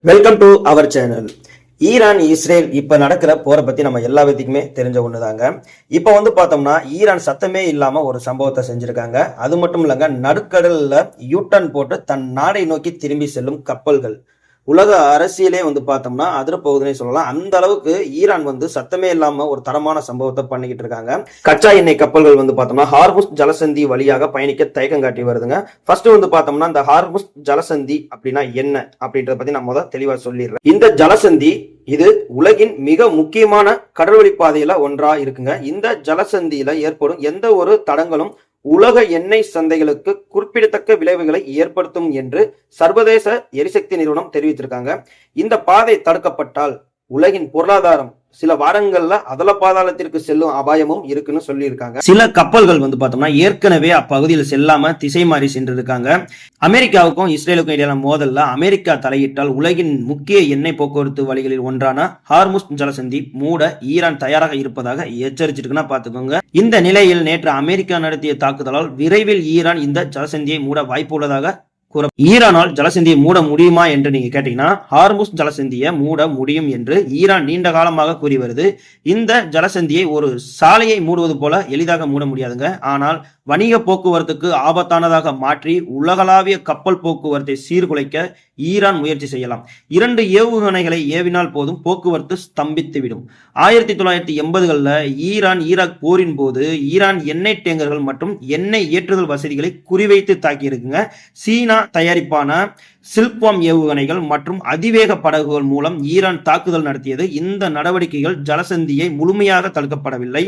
Welcome to our channel. Iran Israel இப்ப நடக்கிற போரை பத்தி நம்ம எல்லா விதத்துக்குமே தெரிஞ்ச ஒண்ணுதாங்க. இப்ப பார்த்தோம்னா ஈரான் சத்தமே இல்லாம ஒரு சம்பவத்தை செஞ்சிருக்காங்க. அது மட்டும் இல்லங்க, நடுக்கடல்ல யூட்டர்ன் போட்டு தன் நாடை நோக்கி திரும்பி செல்லும் கப்பல்கள் உலக அரசியலே பார்த்தோம்னா அதிர போகுதுன்னே சொல்லலாம். அந்த அளவுக்கு ஈரான் சத்தமே இல்லாம ஒரு தரமான சம்பவத்தை பண்ணிக்கிட்டு இருக்காங்க. கச்சா எண்ணெய் கப்பல்கள் பார்த்தோம்னா ஹார்முஸ் ஜலசந்தி வழியாக பயணிக்க தயக்கம் காட்டி வருதுங்க. ஃபர்ஸ்ட் பார்த்தோம்னா இந்த ஹார்முஸ் ஜலசந்தி அப்படின்னா என்ன அப்படின்றத பத்தி நான் முதல் தெளிவா சொல்லிடுறேன். இந்த ஜலசந்தி இது உலகின் மிக முக்கியமான கடல்வழி பாதையில ஒன்றா இருக்குங்க. இந்த ஜலசந்தியில ஏற்படும் எந்த ஒரு தடங்களும் உலக எண்ணெய் சந்தைகளுக்கு குறிப்பிடத்தக்க விளைவுகளை ஏற்படுத்தும் என்று சர்வதேச எரிசக்தி நிறுவனம் தெரிவித்திருக்காங்க. இந்த பாதை தடுக்கப்பட்டால் உலகின் பொருளாதாரம் சில வாரங்கள்ல அதல பாதாளத்திற்கு செல்லும் அபாயமும் இருக்குன்னு சொல்லி இருக்காங்க. சில கப்பல்கள் பார்த்தோம்னா ஏற்கனவே அப்பகுதியில் செல்லாம திசை மாறி சென்று இருக்காங்க. அமெரிக்காவுக்கும் இஸ்ரேலுக்கும் இடையிலான மோதல்ல அமெரிக்கா தலையிட்டால் உலகின் முக்கிய எண்ணெய் போக்குவரத்து வழிகளில் ஒன்றான ஹார்முஸ் ஜலசந்தி மூட ஈரான் தயாராக இருப்பதாக எச்சரிச்சிருக்குன்னா பாத்துக்கோங்க. இந்த நிலையில் நேற்று அமெரிக்கா நடத்திய தாக்குதலால் விரைவில் ஈரான் இந்த ஜலசந்தியை மூட வாய்ப்பு உள்ளதாக ஈரானால் ஜலசந்தியை மூட முடியுமா என்று நீங்க கேட்டீங்கன்னா, ஹார்முஸ் ஜலசந்தியை மூட முடியும் என்று ஈரான் நீண்ட காலமாக கூறி வருது. இந்த ஜலசந்தியை ஒரு சாலையை மூடுவது போல எளிதாக மூட முடியாதுங்க. ஆனால் வணிக போக்குவரத்துக்கு ஆபத்தானதாக மாற்றி உலகளாவிய கப்பல் போக்குவரத்தை சீர்குலைக்க ஈரான் முயற்சி செய்யலாம். 2 ஏவுகணைகளை ஏவினால் போதும் போக்குவரத்து ஸ்தம்பித்துவிடும். 1980களில் ஈரான் ஈராக் போரின் போது ஈரான் எண்ணெய் டேங்கர்கள் மற்றும் எண்ணெய் ஏற்றுதல் வசதிகளை குறிவைத்து தாக்கியிருக்குங்க. சீனா தயாரிப்பான சில்க்வாம் ஏவுகணைகள் மற்றும் அதிவேக படகுகள் மூலம் ஈரான் தாக்குதல் நடத்தியது. இந்த நடவடிக்கைகள் ஜலசந்தியை முழுமையாக தடுக்கப்படவில்லை,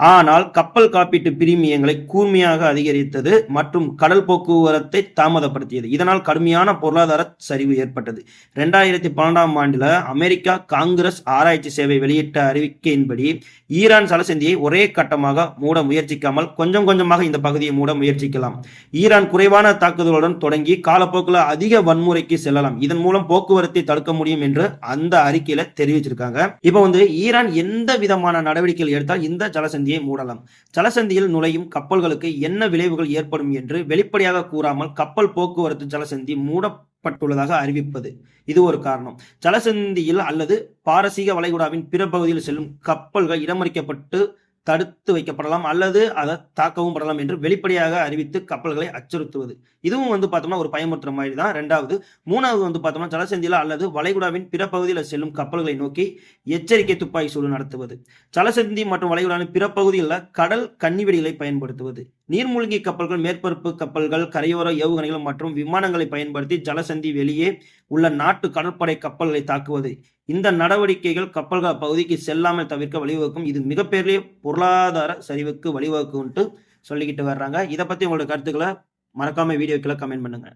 ஆனால் கப்பல் காப்பீட்டு பிரீமியங்களை கூர்மையாக அதிகரித்தது மற்றும் கடல் போக்குவரத்தை தாமதப்படுத்தியது. இதனால் கடுமையான பொருளாதார சரிவு ஏற்பட்டது. 2012ஆம் ஆண்டில் அமெரிக்கா காங்கிரஸ் ஆராய்ச்சி சேவை வெளியிட்ட அறிவிக்கையின்படி ஈரான் ஜலசந்தியை ஒரே கட்டமாக மூட முயற்சிக்காமல் கொஞ்சம் கொஞ்சமாக இந்த பகுதியை மூட முயற்சிக்கலாம். ஈரான் குறைவான தாக்குதலுடன் தொடங்கி காலப்போக்கில் அதிக வன்முறைக்கு செல்லலாம். இதன் மூலம் போக்குவரத்தை தடுக்க முடியும் என்று அந்த அறிக்கையில தெரிவிச்சிருக்காங்க. இப்போ ஈரான் எந்த விதமான நடவடிக்கைகள் எடுத்தால் இந்த ஜலசந்தியை மூடலாம். ஜலசந்தியில் நுழையும் கப்பல்களுக்கு என்ன விளைவுகள் ஏற்படும் என்று வெளிப்படையாக கூறாமல் கப்பல் போக்குவரத்து ஜலசந்தி மூடப்பட்டுள்ளதாக அறிவிப்பது இது ஒரு காரணம். ஜலசந்தியில் அல்லது பாரசீக வளைகுடாவின் பிற பகுதியில் செல்லும் கப்பல்கள் இடமறிக்கப்பட்டு தடுத்து வைக்கப்படலாம் அல்லது அதை தாக்கவும் படலாம் என்று வெளிப்படையாக அறிவித்து கப்பல்களை அச்சுறுத்துவது. இதுவும் பார்த்தோம்னா ஒரு பயமுறுத்துற மாதிரி தான். 3வது பார்த்தோம்னா ஜலசந்தியில அல்லது வளைகுடாவின் பிற பகுதியில் செல்லும் கப்பல்களை நோக்கி எச்சரிக்கை துப்பாக்கி சூடு நடத்துவது. ஜலசந்தி மற்றும் வளைகுடாவின் பிற பகுதிகளில் கடல் கன்னிவெடிகளை பயன்படுத்துவது. நீர்மூழ்கி கப்பல்கள், மேற்பரப்பு கப்பல்கள், கரையோர ஏவுகணைகள் மற்றும் விமானங்களை பயன்படுத்தி ஜலசந்தி வெளியே உள்ள நாட்டு கடற்படை கப்பல்களை தாக்குவது. இந்த நடவடிக்கைகள் கப்பல்கள் பகுதிக்கு செல்லாமல் தவிர்க்க வழிவகுக்கும். இது மிகப்பெரிய பொருளாதார சரிவுக்கு வழிவகுக்கும் சொல்லிக்கிட்டு வர்றாங்க. இதை பத்தி உங்களோட கருத்துக்களை மறக்காம வீடியோக்களை கமெண்ட் பண்ணுங்க.